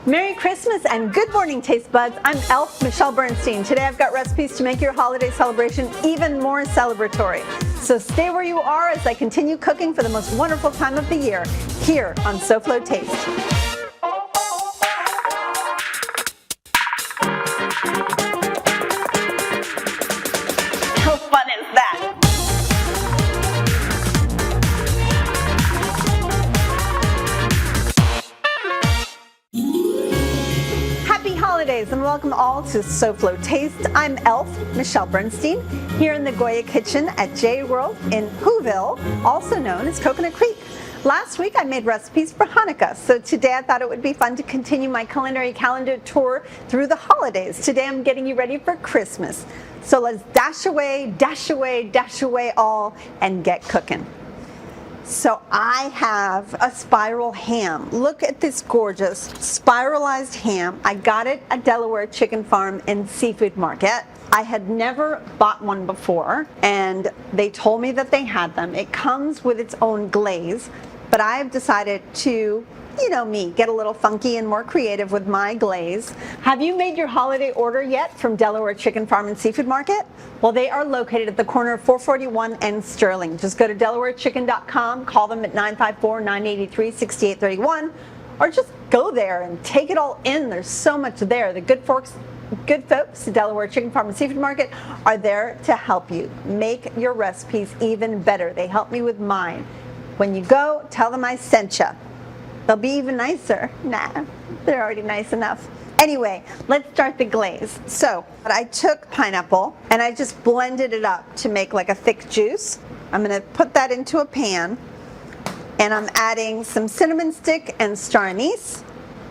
Merry Christmas and good morning, Taste Buds. I'm Elf Michelle Bernstein. Today I've got recipes to make your holiday celebration even more celebratory. So stay where you are as I continue cooking for the most wonderful time of the year here on SoFlo Taste. How fun is that? Happy holidays and welcome all to SoFlo Taste. I'm Elf Michelle Bernstein here in the Goya kitchen at J World in Whoville, also known as Coconut Creek. Last week I made recipes for Hanukkah, so today I thought it would be fun to continue my culinary calendar tour through the holidays. Today I'm getting you ready for Christmas. So let's dash away, dash away, dash away all and get cooking. So I have a spiral ham. Look at this gorgeous spiralized ham. I got it at Delaware Chicken Farm and Seafood Market. I had never bought one before and they told me that they had them. It comes with its own glaze, but I've decided to, you know me, get a little funky and more creative with my glaze. Have you made your holiday order yet from Delaware Chicken Farm and Seafood Market? Well, they are located at the corner of 441 and Sterling. Just go to delawarechicken.com, call them at 954-983-6831, or just go there and take it all in. There's so much there. The good folks at Delaware Chicken Farm and Seafood Market are there to help you make your recipes even better. They help me with mine. When you go, tell them I sent you. They'll be even nicer. Nah, they're already nice enough. Anyway, let's start the glaze. So I took pineapple and I just blended it up to make like a thick juice. I'm gonna put that into a pan and I'm adding some cinnamon stick and star anise,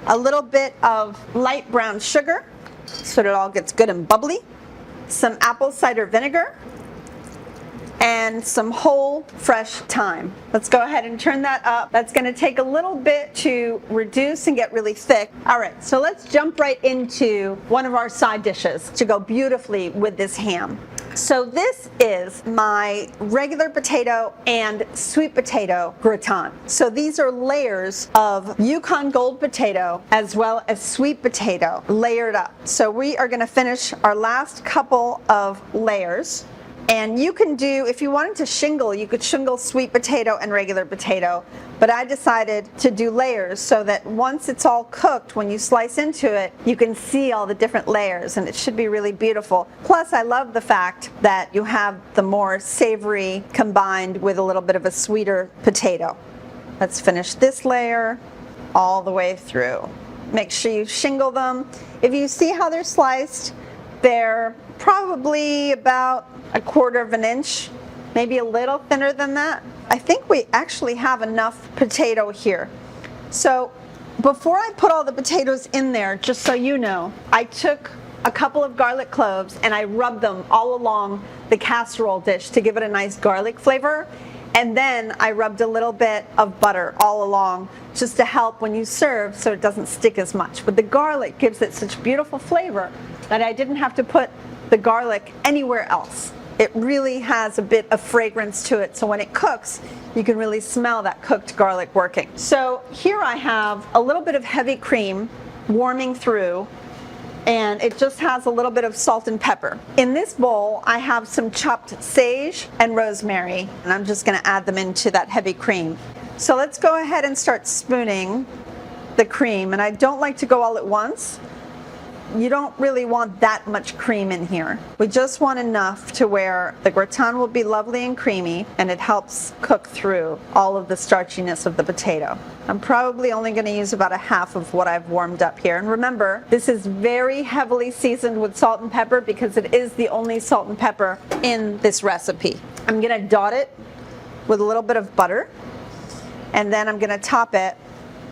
a little bit of light brown sugar so that it all gets good and bubbly, some apple cider vinegar, and some whole fresh thyme. Let's go ahead and turn that up. That's going to take a little bit to reduce and get really thick. All right, so let's jump right into one of our side dishes to go beautifully with this ham. So this is my regular potato and sweet potato gratin. So these are layers of Yukon Gold potato as well as sweet potato layered up. So we are going to finish our last couple of layers. And you can do, if you wanted to shingle, you could shingle sweet potato and regular potato. But I decided to do layers so that once it's all cooked, when you slice into it, you can see all the different layers and it should be really beautiful. Plus, I love the fact that you have the more savory combined with a little bit of a sweeter potato. Let's finish this layer all the way through. Make sure you shingle them. If you see how they're sliced, they're probably about 1/4 of an inch, maybe a little thinner than that. I think we actually have enough potato here. So before I put all the potatoes in there, just so you know, I took a couple of garlic cloves and I rubbed them all along the casserole dish to give it a nice garlic flavor. And then I rubbed a little bit of butter all along just to help when you serve so it doesn't stick as much. But the garlic gives it such beautiful flavor that I didn't have to put the garlic anywhere else. It really has a bit of fragrance to it, so when it cooks, you can really smell that cooked garlic working. So here I have a little bit of heavy cream warming through, and it just has a little bit of salt and pepper. In this bowl, I have some chopped sage and rosemary, and I'm just gonna add them into that heavy cream. So let's go ahead and start spooning the cream, and I don't like to go all at once. You don't really want that much cream in here. We just want enough to where the gratin will be lovely and creamy and it helps cook through all of the starchiness of the potato. I'm probably only going to use about 1/2 of what I've warmed up here. And remember, this is very heavily seasoned with salt and pepper because it is the only salt and pepper in this recipe. I'm going to dot it with a little bit of butter and then I'm going to top it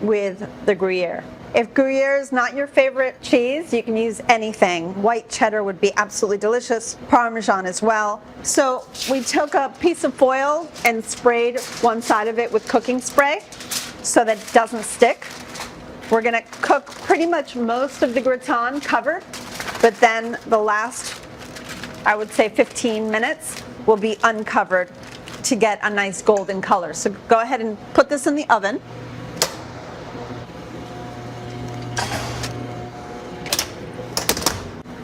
with the Gruyere. If Gruyere is not your favorite cheese, you can use anything. White cheddar would be absolutely delicious, Parmesan as well. So we took a piece of foil and sprayed one side of it with cooking spray so that it doesn't stick. We're gonna cook pretty much most of the gratin covered, but then the last, I would say 15 minutes, will be uncovered to get a nice golden color. So go ahead and put this in the oven.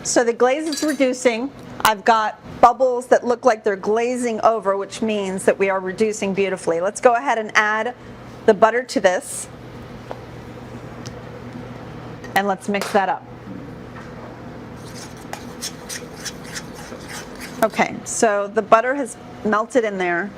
So the glaze is reducing. I've got bubbles that look like they're glazing over, which means that we are reducing beautifully. Let's go ahead and add the butter to this. And let's mix that up. Okay, so the butter has melted in there.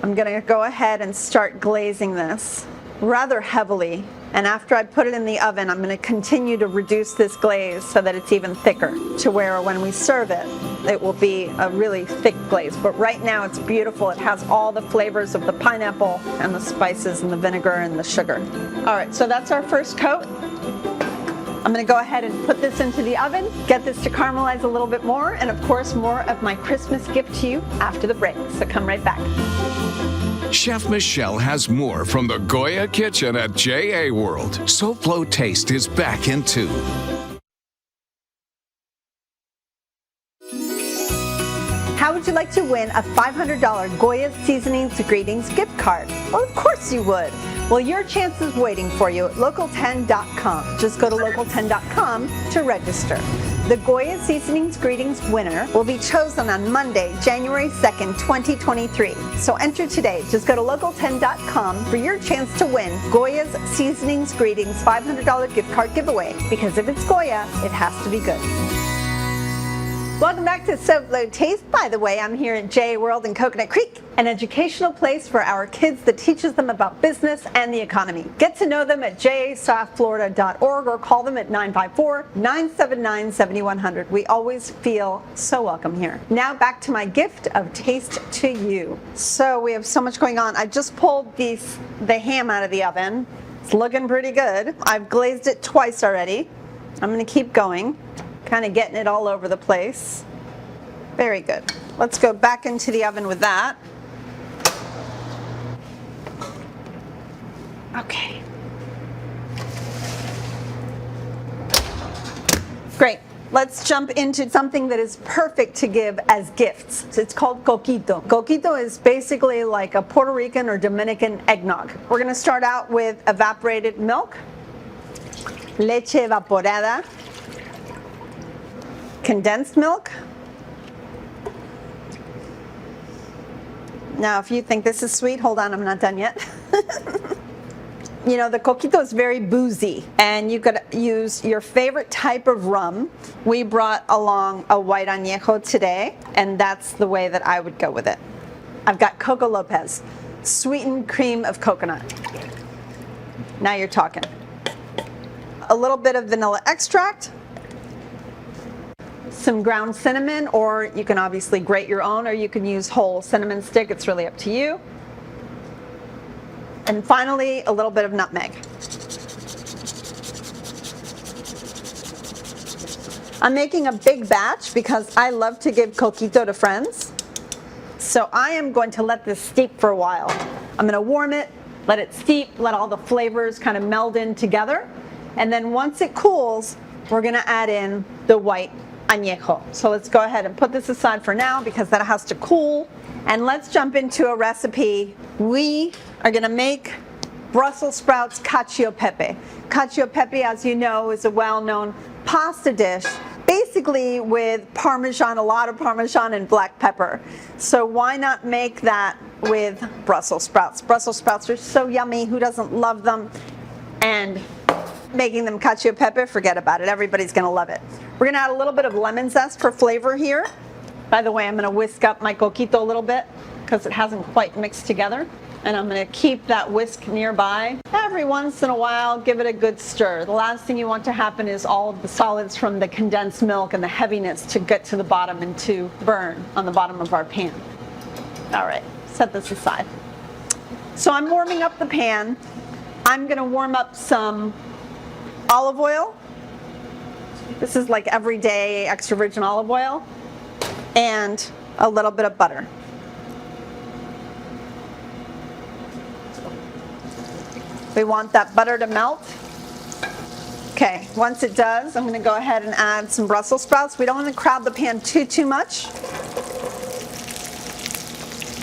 I'm going to go ahead and start glazing this rather heavily. And after I put it in the oven, I'm going to continue to reduce this glaze so that it's even thicker, to where when we serve it, it will be a really thick glaze. But right now it's beautiful. It has all the flavors of the pineapple and the spices and the vinegar and the sugar. All right, so that's our first coat. I'm going to go ahead and put this into the oven, get this to caramelize a little bit more, and of course more of my Christmas gift to you after the break. So come right back. Chef Michelle has more from the Goya kitchen at JA World. SoFlo Taste is back in 2. How would you like to win a $500 Goya Seasonings Greetings gift card? Well, of course you would. Well, your chance is waiting for you at local10.com. Just go to local10.com to register. The Goya Seasonings Greetings winner will be chosen on Monday, January 2nd, 2023. So enter today. Just go to local10.com for your chance to win Goya's Seasonings Greetings $500 gift card giveaway. Because if it's Goya, it has to be good. Welcome back to SoFlo Taste. By the way, I'm here at JA World in Coconut Creek, an educational place for our kids that teaches them about business and the economy. Get to know them at jasouthflorida.org or call them at 954-979-7100. We always feel so welcome here. Now back to my gift of taste to you. So we have so much going on. I just pulled the ham out of the oven. It's looking pretty good. I've glazed it twice already. I'm going to keep going. Kind of getting it all over the place. Very good. Let's go back into the oven with that. Okay. Great. Let's jump into something that is perfect to give as gifts. It's called Coquito. Coquito is basically like a Puerto Rican or Dominican eggnog. We're going to start out with evaporated milk, leche evaporada, condensed milk. Now, if you think this is sweet, hold on, I'm not done yet. You know, the Coquito is very boozy, and you could use your favorite type of rum. We brought along a white añejo today, and that's the way that I would go with it. I've got Coco Lopez, sweetened cream of coconut. Now you're talking. A little bit of vanilla extract, some ground cinnamon, or you can obviously grate your own, or you can use whole cinnamon stick. It's really up to you. And finally, a little bit of nutmeg. I'm making a big batch because I love to give Coquito to friends. So I am going to let this steep for a while. I'm going to warm it, let it steep, let all the flavors kind of meld in together. And then once it cools, we're going to add in the white añejo. So let's go ahead and put this aside for now because that has to cool. And let's jump into a recipe. We are going to make Brussels sprouts cacio pepe. Cacio pepe, as you know, is a well-known pasta dish, basically with Parmesan, a lot of Parmesan and black pepper. So why not make that with Brussels sprouts? Brussels sprouts are so yummy. Who doesn't love them? And making them cacio pepe, forget about it. Everybody's going to love it. We're going to add a little bit of lemon zest for flavor here. By the way, I'm going to whisk up my Coquito a little bit because it hasn't quite mixed together. And I'm going to keep that whisk nearby. Every once in a while, give it a good stir. The last thing you want to happen is all of the solids from the condensed milk and the heaviness to get to the bottom and to burn on the bottom of our pan. All right, set this aside. So I'm warming up the pan. I'm going to warm up some olive oil. This is like everyday extra virgin olive oil. And a little bit of butter. We want that butter to melt. Okay, once it does, I'm going to go ahead and add some Brussels sprouts. We don't want to crowd the pan too much.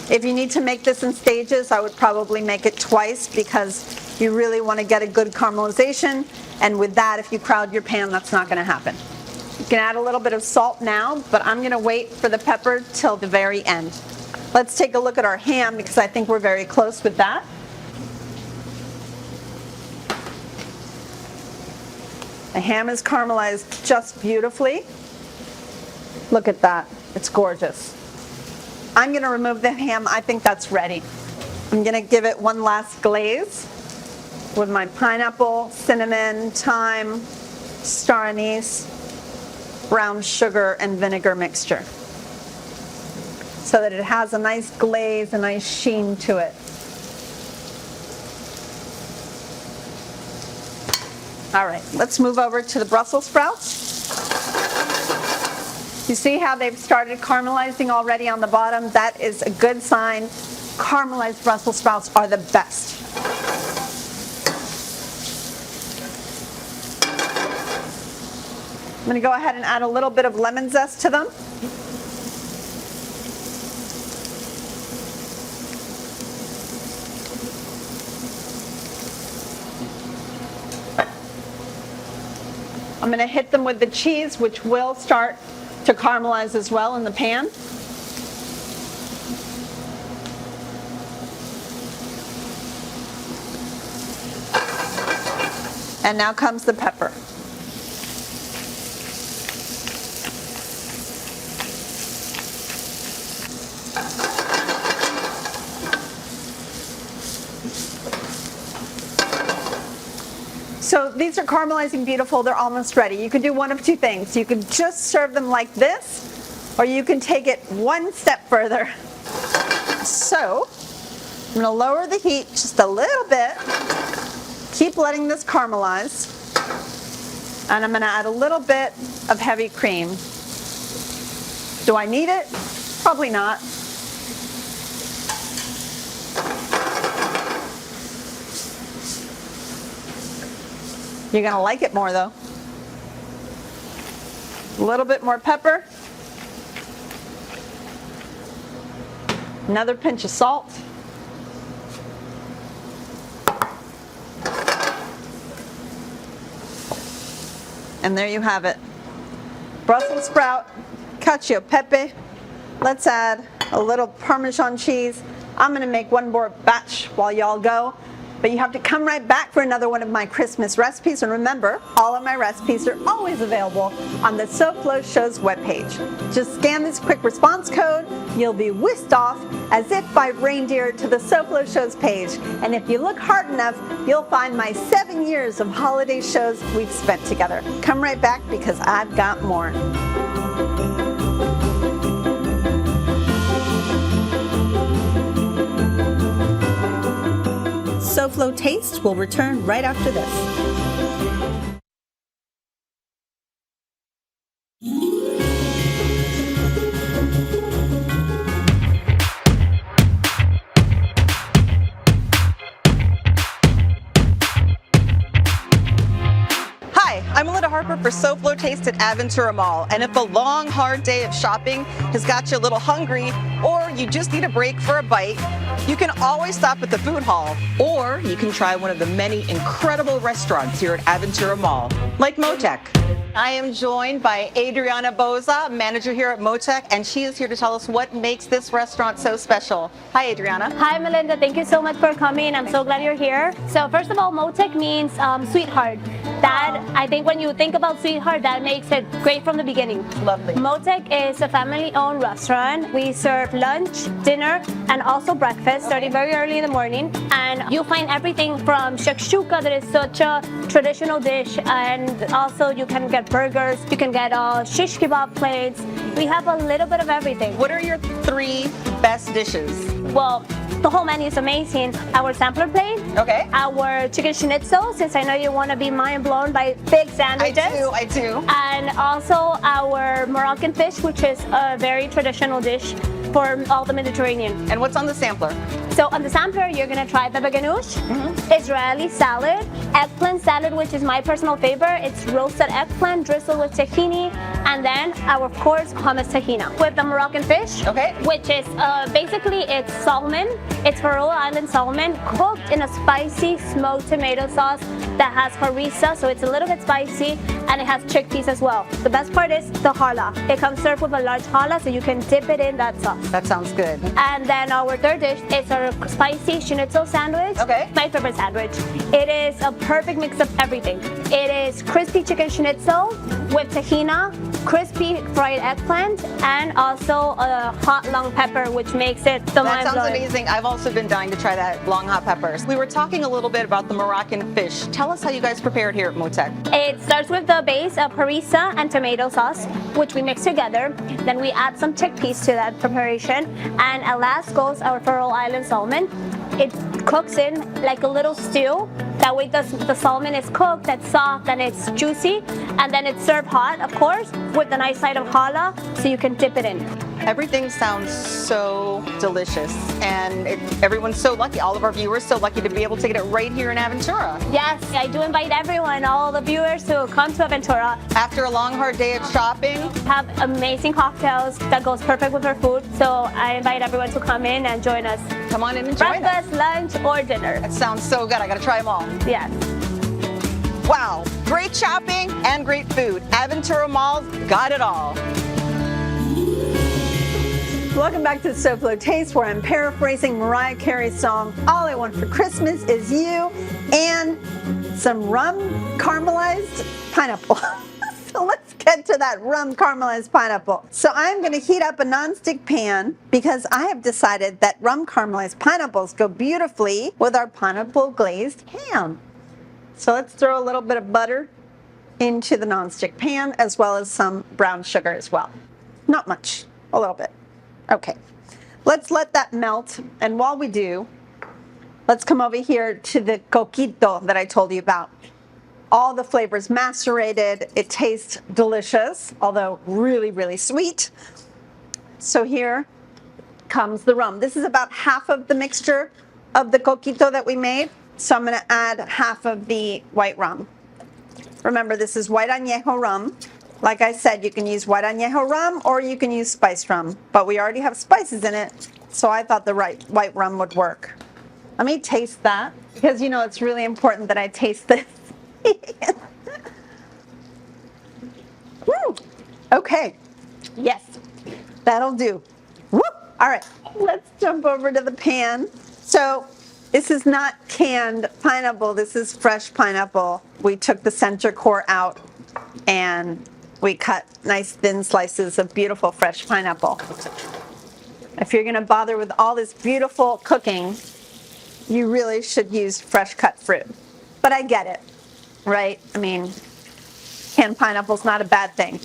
If you need to make this in stages, I would probably make it twice because you really want to get a good caramelization. And with that, if you crowd your pan, that's not going to happen. You can add a little bit of salt now, but I'm going to wait for the pepper till the very end. Let's take a look at our ham because I think we're very close with that. The ham is caramelized just beautifully. Look at that. It's gorgeous. I'm going to remove the ham. I think that's ready. I'm going to give it one last glaze with my pineapple, cinnamon, thyme, star anise, brown sugar, and vinegar mixture so that it has a nice glaze, a nice sheen to it. All right, let's move over to the Brussels sprouts. You see how they've started caramelizing already on the bottom? That is a good sign. Caramelized Brussels sprouts are the best. I'm going to go ahead and add a little bit of lemon zest to them. I'm going to hit them with the cheese, which will start to caramelize as well in the pan. And now comes the pepper. So these are caramelizing beautiful. They're almost ready. You can do one of two things. You can just serve them like this, or you can take it one step further. So I'm going to lower the heat just a little bit. Keep letting this caramelize. And I'm going to add a little bit of heavy cream. Do I need it? Probably not. You're going to like it more though. A little bit more pepper. Another pinch of salt. And there you have it. Brussels sprout, cacio pepe. Let's add a little Parmesan cheese. I'm going to make one more batch while y'all go. But you have to come right back for another one of my Christmas recipes. And remember, all of my recipes are always available on the SoFlo Show's webpage. Just scan this quick response code. You'll be whisked off as if by reindeer to the SoFlo Show's page. And if you look hard enough, you'll find my 7 years of holiday shows we've spent together. Come right back because I've got more. SoFlo Taste will return right after this. I'm Melinda Harper for SoFlo Taste at Aventura Mall, and if a long, hard day of shopping has got you a little hungry, or you just need a break for a bite, you can always stop at the food hall, or you can try one of the many incredible restaurants here at Aventura Mall, like Motec. I am joined by Adriana Boza, manager here at Motec, and she is here to tell us what makes this restaurant so special. Hi, Adriana. Hi, Melinda. Thank you so much for coming. I'm so glad you're here. So first of all, Motec means sweetheart. That, I think when you think about sweetheart, that makes it great from the beginning. Lovely. Motec is a family-owned restaurant. We serve lunch, dinner, and also breakfast, starting very early in the morning. And you'll find everything from shakshuka, that is such a traditional dish, and also you can get burgers, you can get shish kebab plates. We have a little bit of everything. What are your 3 best dishes? Well, the whole menu is amazing. Our sampler plate, Okay. our chicken schnitzel, since I know you want to be mind blown by big sandwiches. I do. And also our Moroccan fish, which is a very traditional dish for all the Mediterranean. And what's on the sampler? So on the sampler, you're gonna try Pepe ganoush, Israeli salad, eggplant salad, which is my personal favorite. It's roasted eggplant drizzled with tahini, and then our, of course, hummus tahina with the Moroccan fish. Okay. Which is basically it's salmon. It's Faroe Island salmon cooked in a spicy smoked tomato sauce that has harissa, so it's a little bit spicy, and it has chickpeas as well. The best part is the challah. It comes served with a large challah, so you can dip it in that sauce. That sounds good. And then our third dish is our spicy schnitzel sandwich. Okay. My favorite sandwich. It is a perfect mix of everything. It is crispy chicken schnitzel with tahina, crispy fried eggplant, and also a hot long pepper, which makes it the That sounds mind-blowing. amazing. I've also been dying to try that long hot peppers. We were talking a little bit about the Moroccan fish. Tell us how you guys prepare it here at Motek. It starts with the base of harissa and tomato sauce, which we mix together. Then we add some chickpeas to that preparation. And at last goes our Faroe Island salmon. It cooks in like a little stew. That way the salmon is cooked, it's soft, and it's juicy. And then it's served hot, of course, with a nice side of challah, so you can dip it in. Everything sounds so delicious, and everyone's so lucky. All of our viewers so lucky to be able to get it right here in Aventura. Yes, I do invite everyone, all the viewers, to come to Aventura. After a long, hard day of shopping, Have amazing cocktails that goes perfect with our food. So I invite everyone to come in and join us. come on in and join us. Breakfast, lunch, or dinner. That sounds so good. I gotta try them all. Yes. Wow, great shopping and great food. Aventura Mall's got it all. Welcome back to SoFlo Taste, where I'm paraphrasing Mariah Carey's song, All I Want for Christmas Is You, and some rum caramelized pineapple. So let's get to that rum caramelized pineapple. So I'm going to heat up a nonstick pan because I have decided that rum caramelized pineapples go beautifully with our pineapple glazed ham. So let's throw a little bit of butter into the nonstick pan, as well as some brown sugar as well. Not much, a little bit. Okay, let's let that melt, and while we do, let's come over here to the coquito that I told you about. All the flavors macerated. It tastes delicious, although really, really sweet. So here comes the rum. This is about half of the mixture of the coquito that we made, so I'm going to add half of the white rum. Remember, this is white añejo rum. Like I said, you can use white añejo rum or you can use spiced rum, but we already have spices in it, so I thought the white rum would work. Let me taste that, because you know it's really important that I taste this. Okay, yes, that'll do. Woo! All right, let's jump over to the pan. So this is not canned pineapple, this is fresh pineapple. We took the center core out and we cut nice thin slices of beautiful fresh pineapple. If you're gonna bother with all this beautiful cooking, you really should use fresh cut fruit. But I get it, right? I mean, canned pineapple's not a bad thing.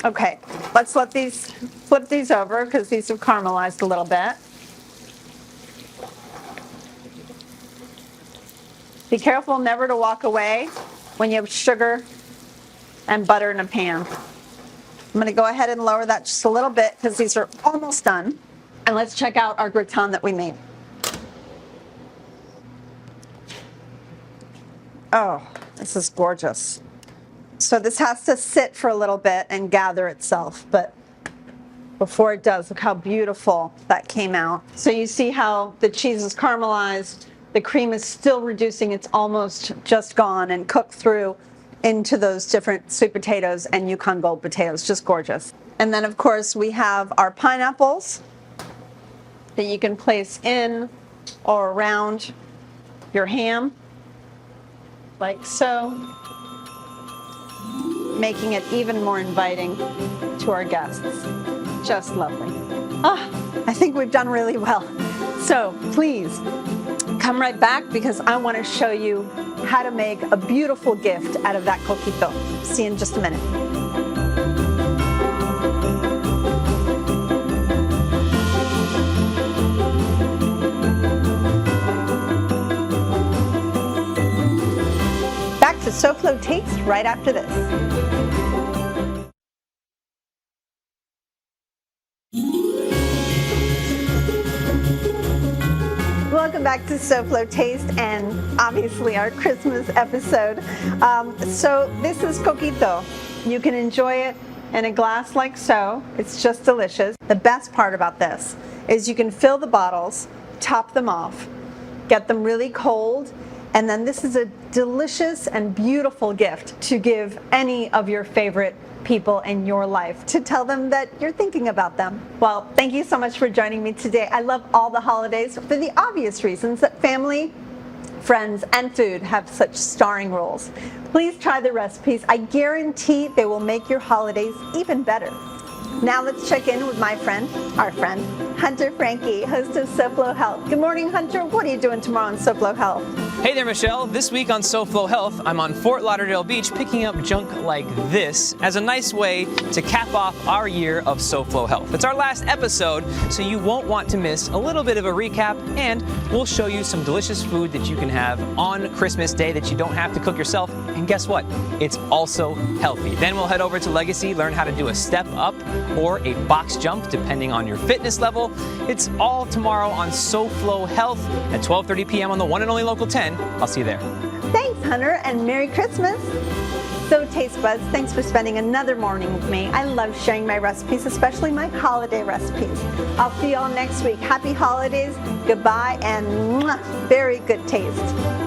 Okay, let's flip these over because these have caramelized a little bit. Be careful never to walk away when you have sugar and butter in a pan. I'm going to go ahead and lower that just a little bit because these are almost done. And let's check out our gratin that we made. Oh, this is gorgeous. So this has to sit for a little bit and gather itself, but before it does, look how beautiful that came out. So you see how the cheese is caramelized, the cream is still reducing, it's almost just gone and cooked through into those different sweet potatoes and Yukon Gold potatoes, just gorgeous. And then of course we have our pineapples that you can place in or around your ham, like so, making it even more inviting to our guests. Just lovely. Ah, I think we've done really well. So please come right back because I want to show you how to make a beautiful gift out of that coquito. See you in just a minute. Back to SoFlo Taste right after this. Welcome back to SoFlo Taste and obviously our Christmas episode. So this is coquito. You can enjoy it in a glass like so. It's just delicious. The best part about this is you can fill the bottles, top them off, get them really cold, and then this is a delicious and beautiful gift to give any of your favorite people in your life, to tell them that you're thinking about them. Well, thank you so much for joining me today. I love all the holidays for the obvious reasons that family, friends, and food have such starring roles. Please try the recipes. I guarantee they will make your holidays even better. Now let's check in with my friend, our friend, Hunter Frankie, host of SoFlo Health. Good morning, Hunter. What are you doing tomorrow on SoFlo Health? Hey there, Michelle. This week on SoFlo Health, I'm on Fort Lauderdale Beach picking up junk like this as a nice way to cap off our year of SoFlo Health. It's our last episode, so you won't want to miss a little bit of a recap, and we'll show you some delicious food that you can have on Christmas Day that you don't have to cook yourself. And guess what? It's also healthy. Then we'll head over to Legacy, learn how to do a step up or a box jump, depending on your fitness level. It's all tomorrow on SoFlo Health at 12:30 p.m. on the one and only Local 10. I'll see you there. Thanks, Hunter, and Merry Christmas. So, Taste Buds, thanks for spending another morning with me. I love sharing my recipes, especially my holiday recipes. I'll see you all next week. Happy holidays, goodbye, and mwah, very good taste.